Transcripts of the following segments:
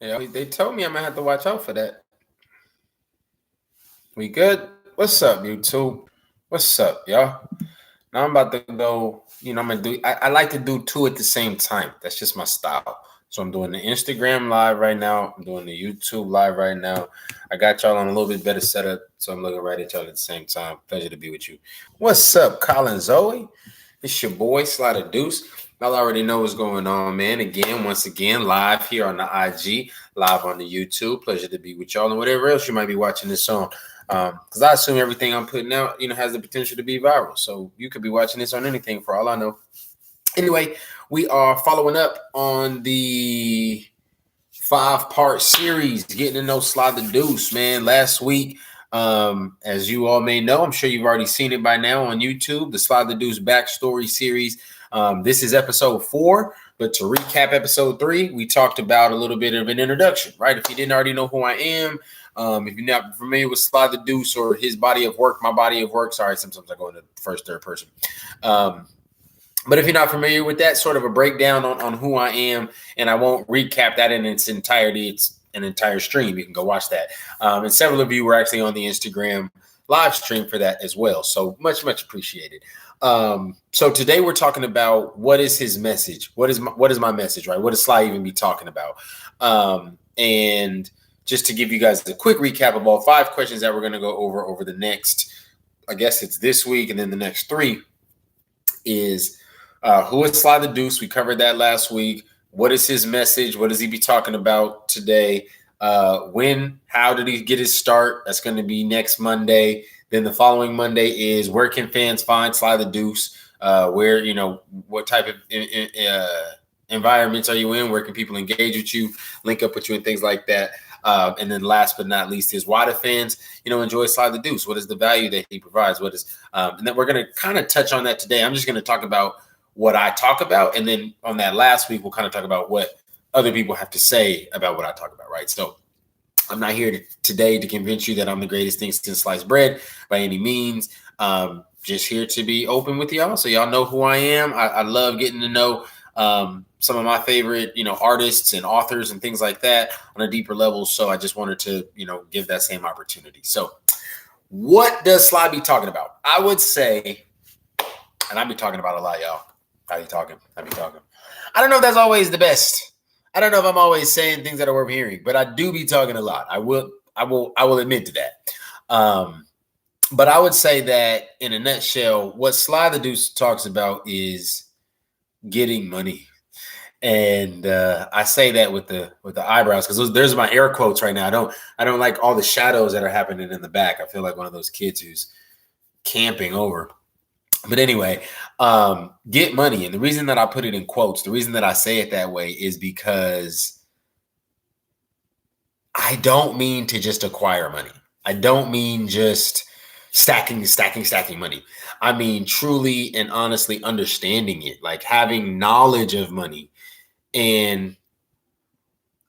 Yeah, they told me I'm gonna have to watch out for that. We good? What's up, YouTube? What's up, y'all? Now I'm about to go. I'm gonna do. I like to do two at the same time. That's just my style. So I'm doing the Instagram live right now. I'm doing the YouTube live right now. I got y'all on a little bit better setup, so I'm looking right at y'all at the same time. Pleasure to be with you. What's up, Colin Zoe? It's your boy Sly Tha Deuce. Y'all already know what's going on, man. Once again, live here on the IG, live on the YouTube. Pleasure to be with y'all and whatever else you might be watching this on. Because I assume everything I'm putting out, has the potential to be viral. So you could be watching this on anything for all I know. Anyway, we are following up on the 5-part series, getting to know Sly Tha Deuce, man. Last week, as you all may know, I'm sure you've already seen it by now on YouTube, the Sly Tha Deuce backstory series. This is episode 4, but to recap episode 3, we talked about a little bit of an introduction, right? If you didn't already know who I am, if you're not familiar with Sly Tha Deuce or his body of work, my body of work, sorry, sometimes I go into first, third person. But if you're not familiar with that, sort of a breakdown on who I am, and I won't recap that in its entirety. It's an entire stream. You can go watch that. And several of you were actually on the Instagram live stream for that as well. So much appreciated. So today we're talking about what is his message? What is my message, right? What does Sly even be talking about? And just to give you guys a quick recap of all 5 questions that we're going to go over the next, I guess it's this week, and then the next 3 is who is Sly Tha Deuce? We covered that last week. What is his message? What does he be talking about today? How did he get his start? That's going to be next Monday. Then the following Monday is where can fans find Sly Tha Deuce? Where, what type of environments are you in? Where can people engage with you, link up with you, and things like that? And then last but not least is why do fans, enjoy Sly Tha Deuce? What is the value that he provides? And then we're going to kind of touch on that today. I'm just going to talk about what I talk about. And then on that last week, we'll kind of talk about what other people have to say about what I talk about, right? So I'm not here today to convince you that I'm the greatest thing since sliced bread by any means. Just here to be open with y'all. So y'all know who I am. I love getting to know some of my favorite, artists and authors and things like that on a deeper level. So I just wanted to, give that same opportunity. So what does Sly be talking about? I would say, and I be talking about a lot, y'all. I be talking. I don't know if that's always the best. I don't know if I'm always saying things that are worth hearing, but I do be talking a lot. I will admit to that. But I would say that in a nutshell, what Sly Tha Deuce talks about is getting money. And I say that with the eyebrows because there's my air quotes right now. I don't like all the shadows that are happening in the back. I feel like one of those kids who's camping over. But anyway, get money. And the reason that I put it in quotes, the reason that I say it that way is because I don't mean to just acquire money. I don't mean just stacking money. I mean truly and honestly understanding it, like having knowledge of money. And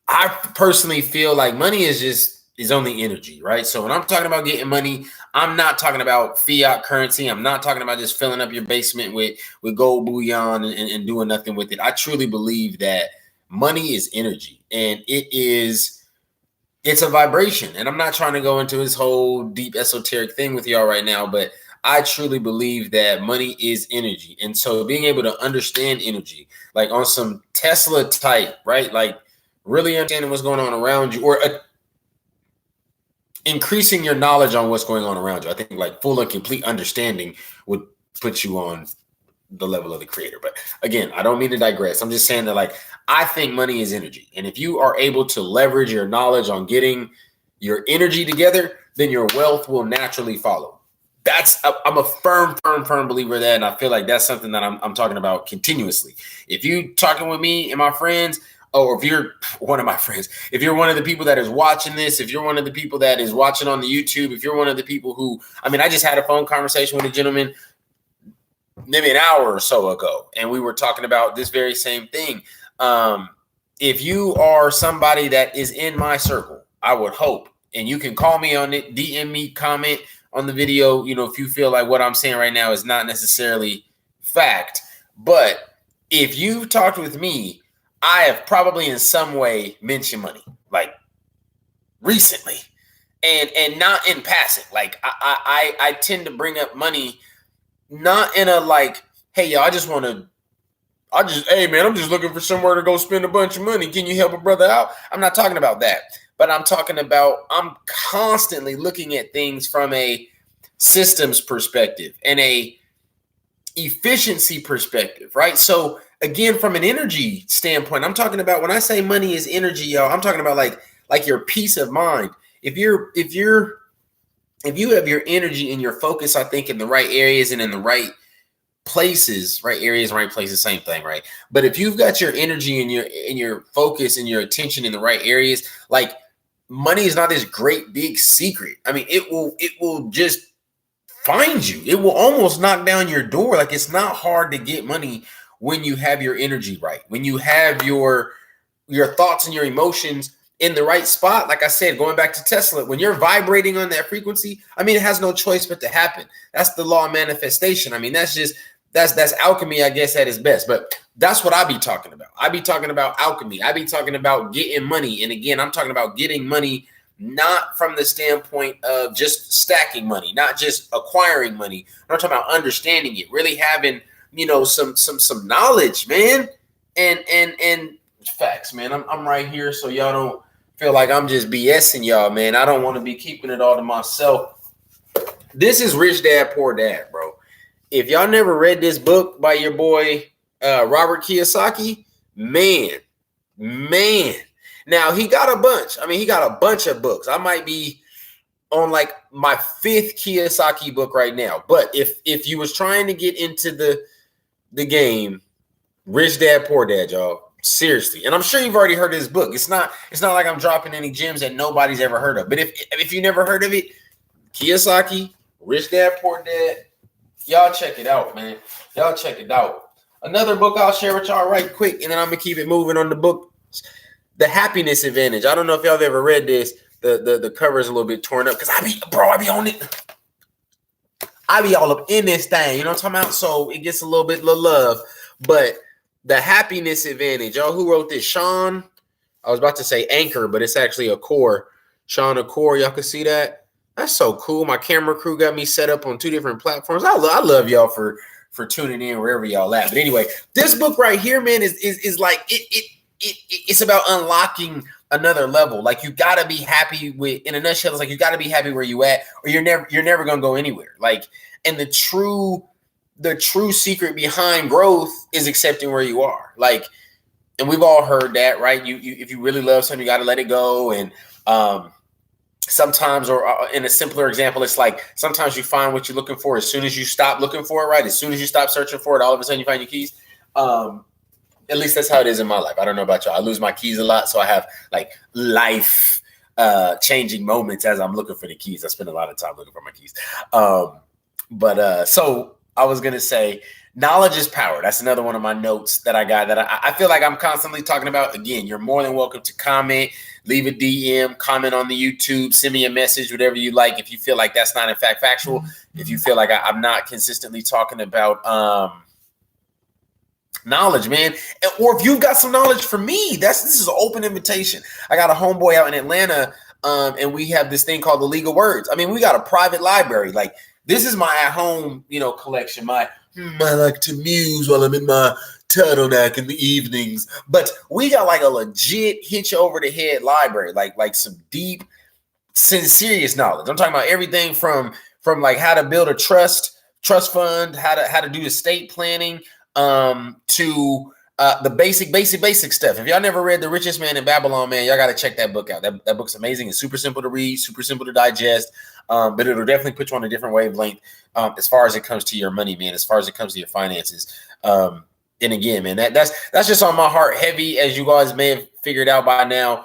I personally feel like money is only energy, right? So when I'm talking about getting money, I'm not talking about fiat currency. I'm not talking about just filling up your basement with gold bullion and doing nothing with it. I truly believe that money is energy, and it's a vibration. And I'm not trying to go into this whole deep esoteric thing with y'all right now, but I truly believe that money is energy. And so being able to understand energy, like on some Tesla type, right? Like really understanding what's going on around you, or increasing your knowledge on what's going on around you. I think like full and complete understanding would put you on the level of the creator. But again, I don't mean to digress. I'm just saying that like I think money is energy. And if you are able to leverage your knowledge on getting your energy together, then your wealth will naturally follow. I'm a firm believer of that. And I feel like that's something that I'm talking about continuously. If you talking with me and my friends, or if you're one of my friends, if you're one of the people that is watching this, if you're one of the people that is watching on the YouTube, if you're one of the people who, I just had a phone conversation with a gentleman maybe an hour or so ago, and we were talking about this very same thing. If you are somebody that is in my circle, I would hope, and you can call me on it, DM me, comment on the video, if you feel like what I'm saying right now is not necessarily fact. But if you've talked with me, I have probably in some way mentioned money. recently, and not in passing. Like I tend to bring up money not in a like, hey y'all, hey man, I'm just looking for somewhere to go spend a bunch of money. Can you help a brother out? I'm not talking about that. But I'm talking about I'm constantly looking at things from a systems perspective and a efficiency perspective, right? So again, from an energy standpoint, I'm talking about when I say money is energy, y'all, I'm talking about like your peace of mind. If you have your energy and your focus, I think in the right areas and in the right places, right areas, right places, same thing, right? But if you've got your energy and your focus and your attention in the right areas, like money is not this great big secret. I mean, it will just find you. It will almost knock down your door. Like it's not hard to get money when you have your energy right, when you have your thoughts and your emotions in the right spot. Like I said, going back to Tesla, when you're vibrating on that frequency, I mean, it has no choice but to happen. That's the law of manifestation. I mean, that's alchemy, I guess, at its best. But that's what I be talking about. I be talking about alchemy. I be talking about getting money. And again, I'm talking about getting money not from the standpoint of just stacking money, not just acquiring money. I'm talking about understanding it, really having, some knowledge, man. And facts, man. I'm right here so y'all don't feel like I'm just BSing y'all, man. I don't want to be keeping it all to myself. This is Rich Dad, Poor Dad, bro. If y'all never read this book by your boy Robert Kiyosaki, man. Now he got a bunch. I mean, he got a bunch of books. I might be on like my 5th Kiyosaki book right now. But if you was trying to get into the game, Rich Dad, Poor Dad, y'all. Seriously. And I'm sure you've already heard of this book. It's not like I'm dropping any gems that nobody's ever heard of. But if you never heard of it, Kiyosaki, Rich Dad, Poor Dad, y'all check it out, man. Y'all check it out. Another book I'll share with y'all right quick, and then I'm gonna keep it moving on the book. The Happiness Advantage. I don't know if y'all have ever read this. The cover is a little bit torn up because I be on it. I be all up in this thing. You know what I'm talking about? So it gets a little bit of love. But The Happiness Advantage. Y'all, who wrote this? Shawn. I was about to say Anchor, but it's actually Achor. Shawn Achor. Y'all can see that? That's so cool. My camera crew got me set up on 2 different platforms. I love y'all for tuning in wherever y'all at. But anyway, this book right here, man, is like it's about unlocking another level. Like you gotta be happy with, in a nutshell, it's like you gotta be happy where you at, or you're never gonna go anywhere. Like, and the true secret behind growth is accepting where you are. Like, and we've all heard that, right? You if you really love something, you gotta let it go. And sometimes, or in a simpler example, it's like sometimes you find what you're looking for as soon as you stop looking for it, right? As soon as you stop searching for it, all of a sudden you find your keys. At least that's how it is in my life. I don't know about y'all. I lose my keys a lot, so I have like life changing moments as I'm looking for the keys. I spend a lot of time looking for my keys. So I was gonna say, knowledge is power. That's another one of my notes that I got that I feel like I'm constantly talking about. Again, you're more than welcome to comment, leave a DM, comment on the YouTube, send me a message, whatever you like. If you feel like that's not in fact factual, if you feel like I'm not consistently talking about knowledge, man, or if you've got some knowledge for me, this is an open invitation. I got a homeboy out in Atlanta, and we have this thing called the League of Words. I mean, we got a private library. Like, this is my at-home, collection. I like to muse while I'm in my turtleneck in the evenings. But we got like a legit hitch over the head library, like some deep, serious knowledge. I'm talking about everything from like how to build a trust fund, how to do estate planning, to the basic stuff. If y'all never read The Richest Man in Babylon, man, y'all got to check that book out. That book's amazing. It's super simple to read, super simple to digest, but it'll definitely put you on a different wavelength as far as it comes to your money, man, as far as it comes to your finances. And again, man, that's just on my heart heavy, as you guys may have figured out by now.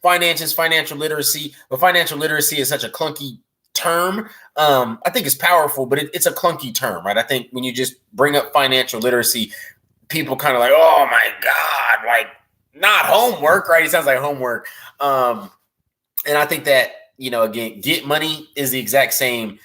Finances, financial literacy, but financial literacy is such a clunky term. I think it's powerful, but it's a clunky term, right? I think when you just bring up financial literacy, people kind of like, oh my God, like, not homework, right? It sounds like homework. And I think that, again, get money is the exact same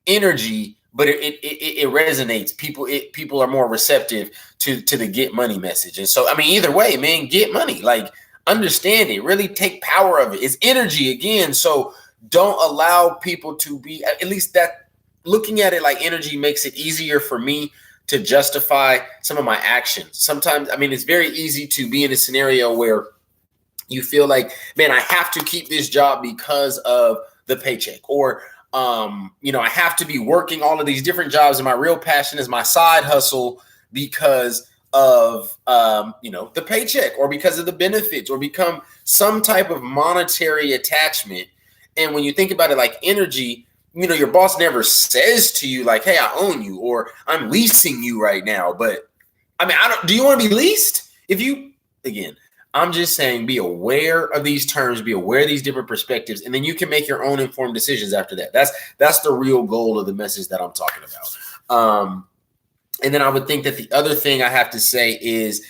energy, but it resonates. People are more receptive to the get money message. And so, I mean, either way, man, get money. Like, understand it, really take power of it. It's energy again. So don't allow people to be, at least that, looking at it like energy makes it easier for me to justify some of my actions. Sometimes, I mean, it's very easy to be in a scenario where you feel like, man, I have to keep this job because of the paycheck, or I have to be working all of these different jobs, and my real passion is my side hustle because of the paycheck, or because of the benefits, or become some type of monetary attachment. And when you think about it like energy, your boss never says to you like, hey, I own you, or I'm leasing you right now. But I mean, do you want to be leased? Again, I'm just saying, be aware of these terms, be aware of these different perspectives, and then you can make your own informed decisions after that. That's the real goal of the message that I'm talking about. And then I would think that the other thing I have to say is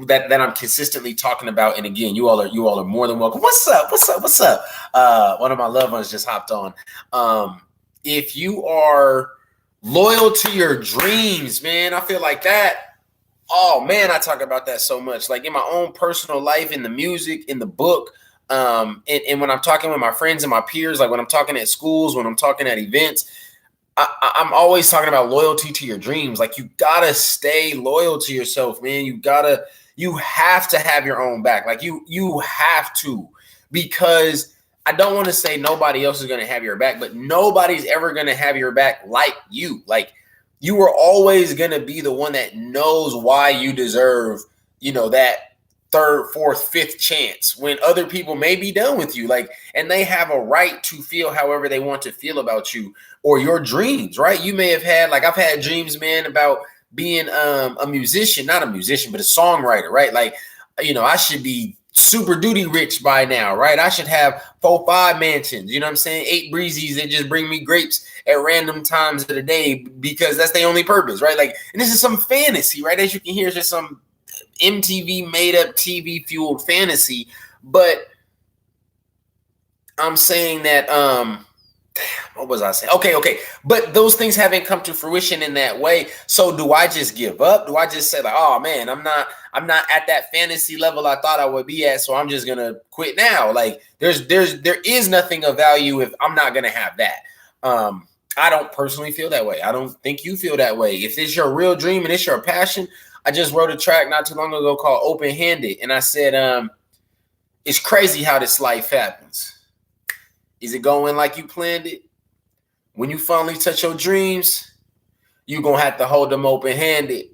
that I'm consistently talking about, and again, you all are more than welcome. What's up? One of my loved ones just hopped on. If you are loyal to your dreams, man, I feel like that. Oh man, I talk about that so much, like in my own personal life, in the music, in the book, and when I'm talking with my friends and my peers, like when I'm talking at schools, when I'm talking at events, I'm always talking about loyalty to your dreams. Like, you gotta stay loyal to yourself, man. You have to have your own back. Like you have to, because I don't want to say nobody else is going to have your back, but nobody's ever going to have your back like you. Like, you are always going to be the one that knows why you deserve, that third, fourth, fifth chance when other people may be done with you. Like, and they have a right to feel however they want to feel about you or your dreams, right? You may have had, like, I've had dreams, man, about being a musician, not a musician, but a songwriter, right? Like, I should be super duty rich by now, right? I should have 4-5 mansions, you know what I'm saying? 8 breezies that just bring me grapes at random times of the day because that's their only purpose, right? Like, and this is some fantasy, right? As you can hear, it's just some MTV made up TV fueled fantasy. But I'm saying that, what was I saying? Okay. But those things haven't come to fruition in that way. So do I just give up? Do I just say like, oh man, I'm not at that fantasy level I thought I would be at, so I'm just gonna quit now? Like, there is nothing of value if I'm not gonna have that. I don't personally feel that way. I don't think you feel that way. If it's your real dream and it's your passion, I just wrote a track not too long ago called Open Handed, and I said, it's crazy how this life happens. Is it going like you planned it? When you finally touch your dreams, you're going to have to hold them open-handed.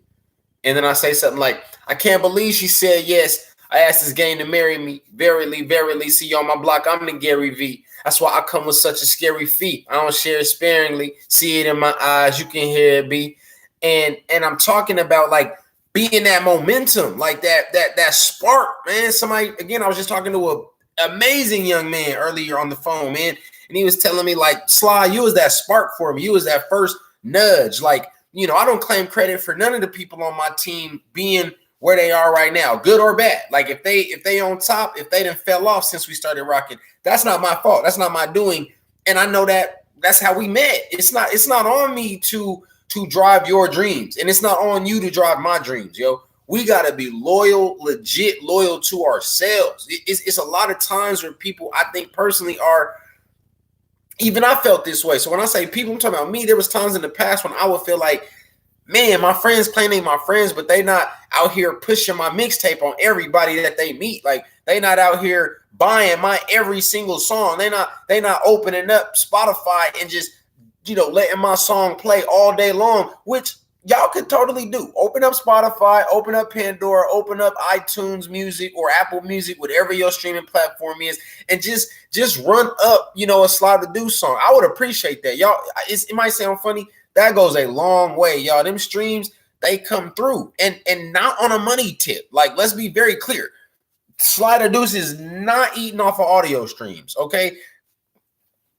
And then I say something like, I can't believe she said yes. I asked this game to marry me. Verily, verily, see you on my block, I'm the Gary V. That's why I come with such a scary feat. I don't share it sparingly. See it in my eyes. You can hear it be. And I'm talking about, like, being that momentum, like that spark, man. Somebody, again, I was just talking to a amazing young man earlier on the phone, man, and he was telling me like, Sly, you was that spark for me. You was that first nudge. Like, I don't claim credit for none of the people on my team being where they are right now, good or bad. Like, if they on top, if they done fell off since we started rocking, that's not my fault. That's not my doing. And I know that that's how we met. It's not on me to drive your dreams, and it's not on you to drive my dreams, yo. We got to be loyal, legit loyal to ourselves. It's a lot of times where people, I think personally, are, even I felt this way. So when I say people, I'm talking about me. There was times in the past when I would feel like, man, my friends claim they my friends, but they not out here pushing my mixtape on everybody that they meet. Like, they not out here buying my every single song. They not opening up Spotify and just, letting my song play all day long, which y'all could totally do. Open up Spotify, open up Pandora, open up iTunes Music or Apple Music, whatever your streaming platform is, and just run up, a Sly Tha Deuce song. I would appreciate that. Y'all, it might sound funny. That goes a long way, y'all. Them streams, they come through. And not on a money tip. Like, let's be very clear. Sly Tha Deuce is not eating off of audio streams, okay?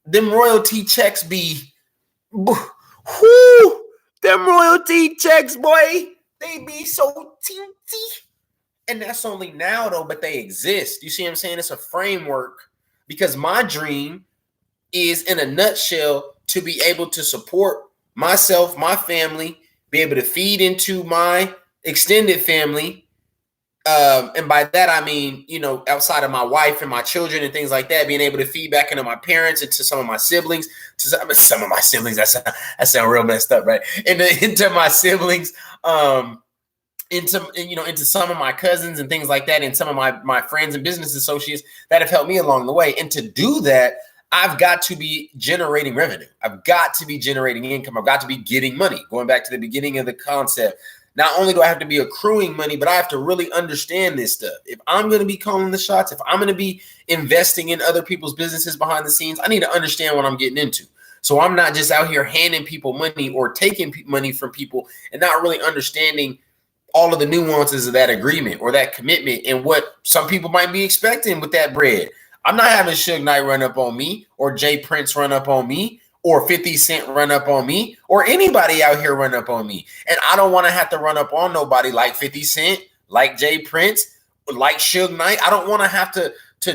Them royalty checks be... Whoo! Them royalty checks, boy, they be so teensy. And that's only now, though, but they exist. You see what I'm saying? It's a framework, because my dream is, in a nutshell, to be able to support myself, my family, be able to feed into my extended family, And by that, I mean, outside of my wife and my children and things like that, being able to feed back into my parents and to some of my siblings, some of my siblings, that sound real messed up, right? Into my siblings, into some of my cousins and things like that, and some of my friends and business associates that have helped me along the way. And to do that, I've got to be generating revenue. I've got to be generating income. I've got to be getting money. Going back to the beginning of the concept, not only do I have to be accruing money, but I have to really understand this stuff. If I'm going to be calling the shots, if I'm going to be investing in other people's businesses behind the scenes, I need to understand what I'm getting into. So I'm not just out here handing people money or taking money from people and not really understanding all of the nuances of that agreement or that commitment and what some people might be expecting with that bread. I'm not having Suge Knight run up on me or Jay Prince run up on me or 50 Cent run up on me or anybody out here run up on me. And I don't want to have to run up on nobody like 50 Cent, like Jay Prince, like Suge Knight. I don't want to have to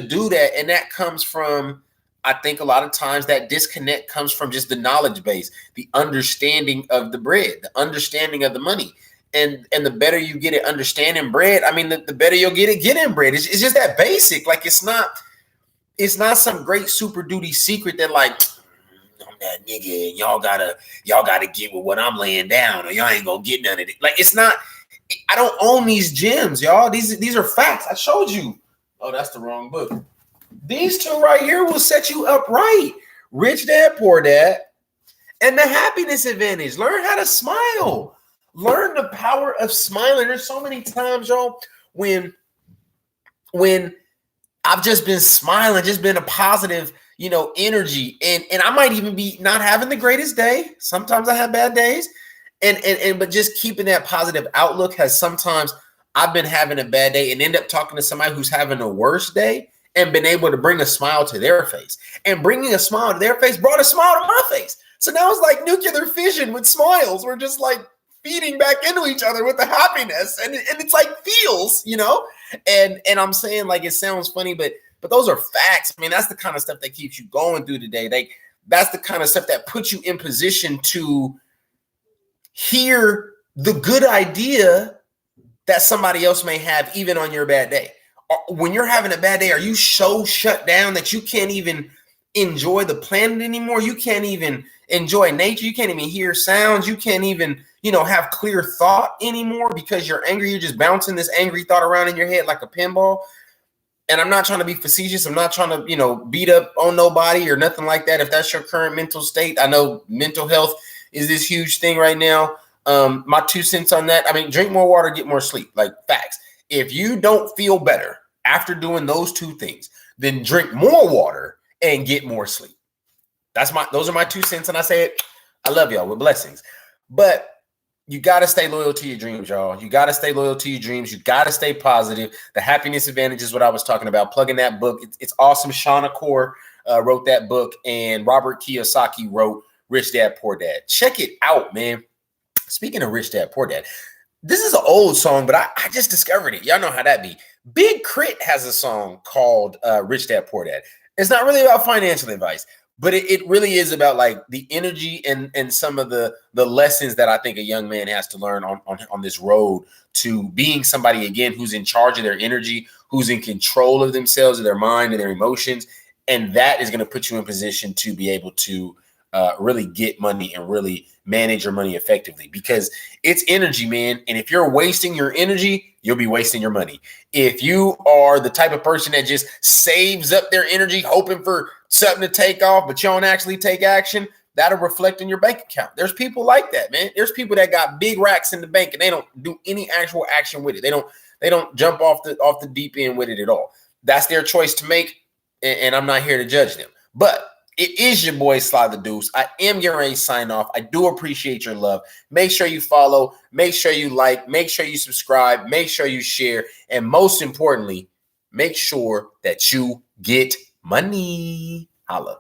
do that. And that comes from, I think a lot of times that disconnect comes from just the knowledge base, the understanding of the bread, the understanding of the money. And the better you get at understanding bread, I mean, the better you'll get at getting bread. It's just that basic. Like it's not some great super duty secret that like, I'm that nigga and y'all gotta get with what I'm laying down or y'all ain't gonna get none of it. Like it's not, I don't own these gems, y'all. These are facts. I showed you. Oh, that's the wrong book. These two right here will set you up right. Rich Dad, Poor Dad, and the Happiness Advantage. Learn how to smile. Learn the power of smiling. There's so many times, y'all, when I've just been smiling, just been a positive, energy. And I might even be not having the greatest day. Sometimes I have bad days. But just keeping that positive outlook has sometimes I've been having a bad day and end up talking to somebody who's having a worse day and been able to bring a smile to their face. And bringing a smile to their face brought a smile to my face. So now it's like nuclear fission with smiles. We're just like feeding back into each other with the happiness. And it's like feels, And I'm saying like it sounds funny, but those are facts. I mean, that's the kind of stuff that keeps you going through the day. Like that's the kind of stuff that puts you in position to hear the good idea that somebody else may have even on your bad day. When you're having a bad day, are you so shut down that you can't even enjoy the planet anymore? You can't even enjoy nature. You can't even hear sounds. You can't even, have clear thought anymore because you're angry. You're just bouncing this angry thought around in your head like a pinball. And I'm not trying to be facetious. I'm not trying to, beat up on nobody or nothing like that. If that's your current mental state, I know mental health is this huge thing right now. My 2 cents on that. I mean, drink more water, get more sleep, like facts. If you don't feel better after doing those 2 things, then drink more water and get more sleep. Those are my 2 cents. And I say it, I love y'all with blessings, but you got to stay loyal to your dreams, y'all. You got to stay loyal to your dreams. You got to stay positive. The Happiness Advantage is what I was talking about. Plugging that book. It's awesome. Shawn Achor wrote that book, and Robert Kiyosaki wrote Rich Dad, Poor Dad. Check it out, man. Speaking of Rich Dad, Poor Dad, this is an old song, but I just discovered it. Y'all know how that be. Big Crit has a song called Rich Dad, Poor Dad. It's not really about financial advice, but it really is about like the energy and some of the lessons that I think a young man has to learn on this road to being somebody, again, who's in charge of their energy, who's in control of themselves, of their mind and their emotions. And that is going to put you in position to be able to really get money and really manage your money effectively, because it's energy, man. And if you're wasting your energy, you'll be wasting your money. If you are the type of person that just saves up their energy, hoping for something to take off, but you don't actually take action, that'll reflect in your bank account. There's people like that, man. There's people that got big racks in the bank and they don't do any actual action with it. They don't jump off the deep end with it at all. That's their choice to make, and I'm not here to judge them. But it is your boy Sly Tha Deuce. I am getting ready to sign off. I do appreciate your love. Make sure you follow. Make sure you like. Make sure you subscribe. Make sure you share. And most importantly, make sure that you get money. Holla.